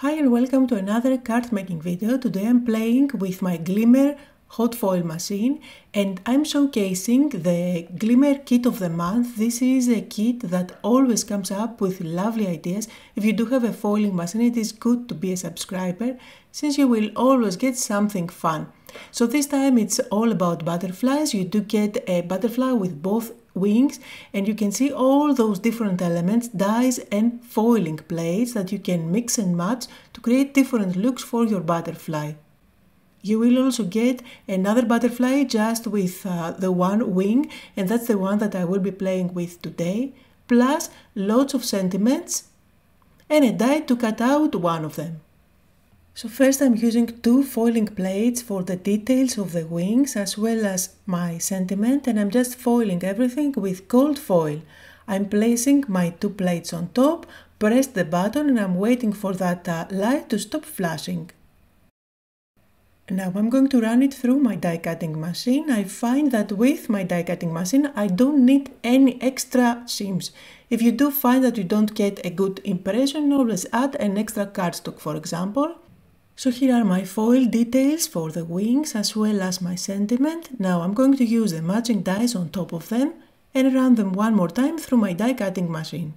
Hi and welcome to another card making video. Today I'm playing with my Glimmer hot foil machine and I'm showcasing the Glimmer kit of the month. This is a kit that always comes up with lovely ideas. If you do have a foiling machine, it is good to be a subscriber since you will always get something fun. So this time it's all about butterflies. You do get a butterfly with both wings and you can see all those different elements, dies and foiling plates that you can mix and match to create different looks for your butterfly. You will also get another butterfly just with the one wing, and that's the one that I will be playing with today, plus lots of sentiments and a die to cut out one of them. So first I'm using two foiling plates for the details of the wings as well as my sentiment, and I'm just foiling everything with gold foil. I'm placing my two plates on top, press the button and I'm waiting for that light to stop flashing. Now I'm going to run it through my die cutting machine. I find that with my die cutting machine I don't need any extra seams. If you do find that you don't get a good impression, always add an extra cardstock, for example. So here are my foil details for the wings as well as my sentiment. Now I'm going to use the matching dies on top of them and run them one more time through my die cutting machine.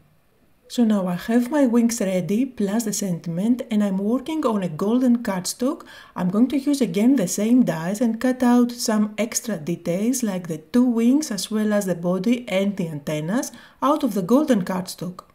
So now I have my wings ready plus the sentiment and I'm working on a golden cardstock. I'm going to use again the same dies and cut out some extra details like the two wings as well as the body and the antennas out of the golden cardstock.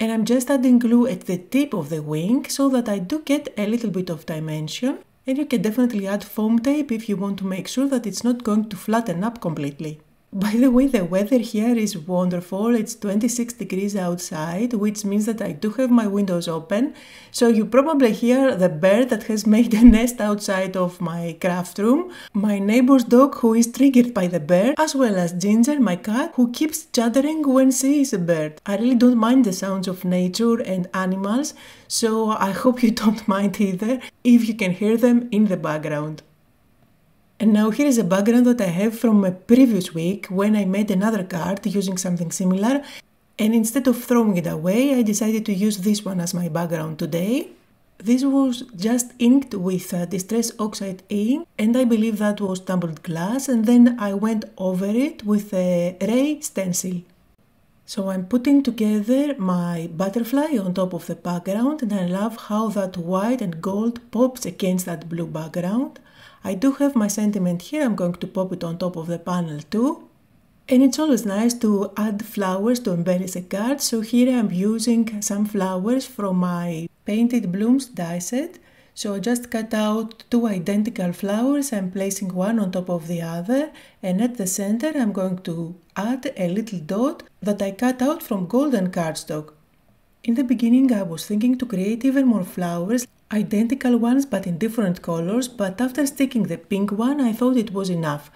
And I'm just adding glue at the tip of the wing so that I do get a little bit of dimension, and you can definitely add foam tape if you want to make sure that it's not going to flatten up completely. By the way, the weather here is wonderful. It's 26 degrees outside, which means that I do have my windows open. So you probably hear the bird that has made a nest outside of my craft room, my neighbor's dog who is triggered by the bird, as well as Ginger, my cat, who keeps chattering when she sees a bird. I really don't mind the sounds of nature and animals, so I hope you don't mind either if you can hear them in the background. And now here is a background that I have from a previous week when I made another card using something similar, and instead of throwing it away I decided to use this one as my background today. This was just inked with Distress Oxide ink and I believe that was tumbled glass, and then I went over it with a ray stencil. So I'm putting together my butterfly on top of the background and I love how that white and gold pops against that blue background. I do have my sentiment here, I'm going to pop it on top of the panel too. And it's always nice to add flowers to embellish a card, so here I'm using some flowers from my Painted Blooms die set. So I just cut out two identical flowers, I'm placing one on top of the other, and at the center I'm going to add a little dot that I cut out from golden cardstock. In the beginning I was thinking to create even more flowers, identical ones but in different colors, but after sticking the pink one I thought it was enough.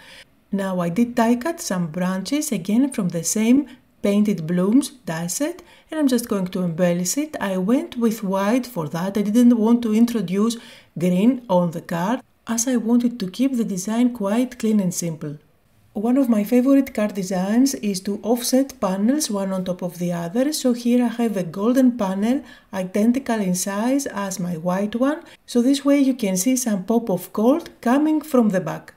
Now I did die cut some branches again from the same Painted Blooms die set and I'm just going to embellish it. I went with white for that, I didn't want to introduce green on the card as I wanted to keep the design quite clean and simple. One of my favorite card designs is to offset panels one on top of the other, so here I have a golden panel identical in size as my white one, so this way you can see some pop of gold coming from the back.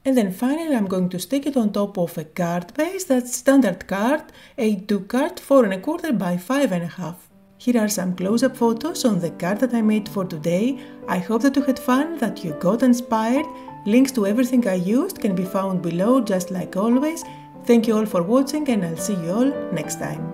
And then finally I'm going to stick it on top of a card base, that's standard card, A2 card 4 1/4 by 5 1/2. Here are some close-up photos on the card that I made for today. I hope that you had fun, that you got inspired. Links to everything I used can be found below just like always. Thank you all for watching and I'll see you all next time.